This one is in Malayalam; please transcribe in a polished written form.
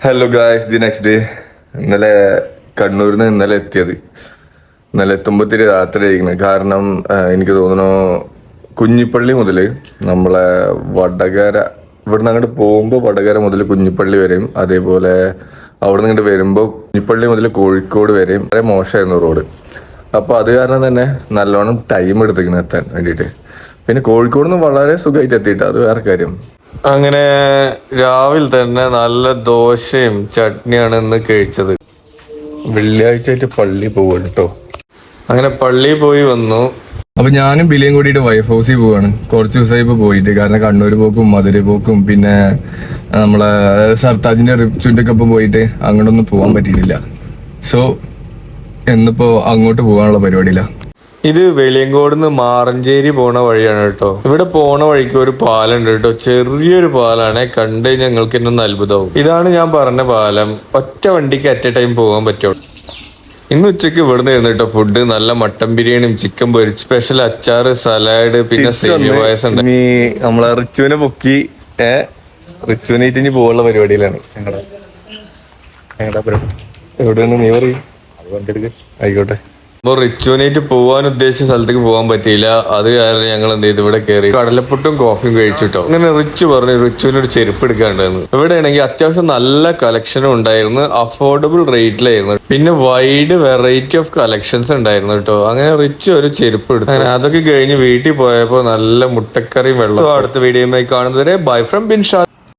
Hello guys, the next day. ഇന്നലെ കണ്ണൂരിൽ നിന്ന് ഇന്നലെ എത്തുമ്പോഴത്തേക്ക് രാത്രി ആയിരിക്കുന്നത്. കാരണം എനിക്ക് തോന്നുന്നു കുഞ്ഞിപ്പള്ളി മുതൽ നമ്മളെ വടകര, ഇവിടുന്ന് അങ്ങോട്ട് പോകുമ്പോൾ വടകര മുതൽ കുഞ്ഞിപ്പള്ളി വരെയും, അതേപോലെ അവിടെ നിന്ന് ഇങ്ങോട്ട് വരുമ്പോൾ കുഞ്ഞിപ്പള്ളി മുതൽ കോഴിക്കോട് വരെയും വളരെ മോശമായിരുന്നു റോഡ്. അപ്പോൾ അത് കാരണം തന്നെ നല്ലോണം ടൈം എടുത്തിരിക്കണം എത്താൻ വേണ്ടിയിട്ട്. പിന്നെ കോഴിക്കോട് നിന്ന് വളരെ സുഖമായിട്ട് എത്തിയിട്ട് അത് വേറെ കാര്യം. അങ്ങനെ രാവിലെ തന്നെ നല്ല ദോശയും ചട്നിയാണ് ഇന്ന് കഴിച്ചത്. വെള്ളിയാഴ്ച ആയിട്ട് പള്ളി പോവാണ് കേട്ടോ. അങ്ങനെ പള്ളിയിൽ പോയി വന്നു. അപ്പൊ ഞാനും ബിലിയും കൂടിയിട്ട് വൈഫ് ഹൗസിൽ പോവാണ്. കുറച്ച് ദിവസമായി ഇപ്പൊ പോയിട്ട്. കാരണം കണ്ണൂർ പോക്കും മധുര പോക്കും പിന്നെ നമ്മളെ സർത്താജിന്റെ റിപ്ചുന്റെ ഒക്കെ ഒപ്പം പോയിട്ട് അങ്ങോട്ടൊന്നും പോകാൻ പറ്റിയിട്ടില്ല. സോ എന്നിപ്പോ അങ്ങോട്ട് പോകാനുള്ള പരിപാടിയില്ല. ഇത് വെളിയങ്കോട് നിന്ന് മാറഞ്ചേരി പോണ വഴിയാണ് കേട്ടോ. ഇവിടെ പോണ വഴിക്ക് ഒരു പാലുണ്ട് കേട്ടോ. ചെറിയൊരു പാലാണ്. കണ്ട് ഞങ്ങൾക്ക് തന്നെ ഒന്ന് അത്ഭുതവും. ഇതാണ് ഞാൻ പറഞ്ഞ പാലം. ഒറ്റ വണ്ടിക്ക് അറ്റ് എ ടൈം പോകാൻ പറ്റുള്ളൂ. ഇന്ന് ഉച്ചക്ക് ഇവിടുന്ന് ഇരുന്നിട്ടോ ഫുഡ് നല്ല മട്ടൻ ബിരിയാണിയും ചിക്കൻ പൊരിച്ച് സ്പെഷ്യൽ അച്ചാറ് സലാഡ് പിന്നെ സേമിയ പായസം ഉണ്ട്. ഇനി നമ്മളെ റിച്ചുവിനെ പൊക്കി റിച്ചുവിനായിട്ട് ഇനി പോകാനുള്ള പരിപാടിയിലാണ്. എവിടെയാണ് നീ പറയും? ആയിക്കോട്ടെ. അപ്പോൾ റിച്ചുവിനായിട്ട് പോകാൻ ഉദ്ദേശിച്ച സ്ഥലത്തേക്ക് പോകാൻ പറ്റിയില്ല. അത് കാരണം ഞങ്ങൾ എന്ത് ചെയ്തു, ഇവിടെ കയറി കടലപ്പൊട്ടും കോഫിയും കഴിച്ചിട്ടോ. അങ്ങനെ റിച്ചു പറഞ്ഞു റിച്ചുവിനൊരു ചെരുപ്പ് എടുക്കാണ്ടായിരുന്നു. ഇവിടെ ആണെങ്കിൽ അത്യാവശ്യം നല്ല കളക്ഷനും ഉണ്ടായിരുന്നു, അഫോർഡബിൾ റേറ്റിലായിരുന്നു, പിന്നെ വൈഡ് വെറൈറ്റി ഓഫ് കളക്ഷൻസ് ഉണ്ടായിരുന്നു കേട്ടോ. അങ്ങനെ റിച്ചു ഒരു ചെരുപ്പ് എടുത്തു. അങ്ങനെ അതൊക്കെ കഴിഞ്ഞ് വീട്ടിൽ പോയപ്പോൾ നല്ല മുട്ടക്കറിയും വെള്ളം. അടുത്ത വീഡിയോയുമായി കാണുന്നവരെ ബൈ ഫ്രം ബിൻഷാദ്.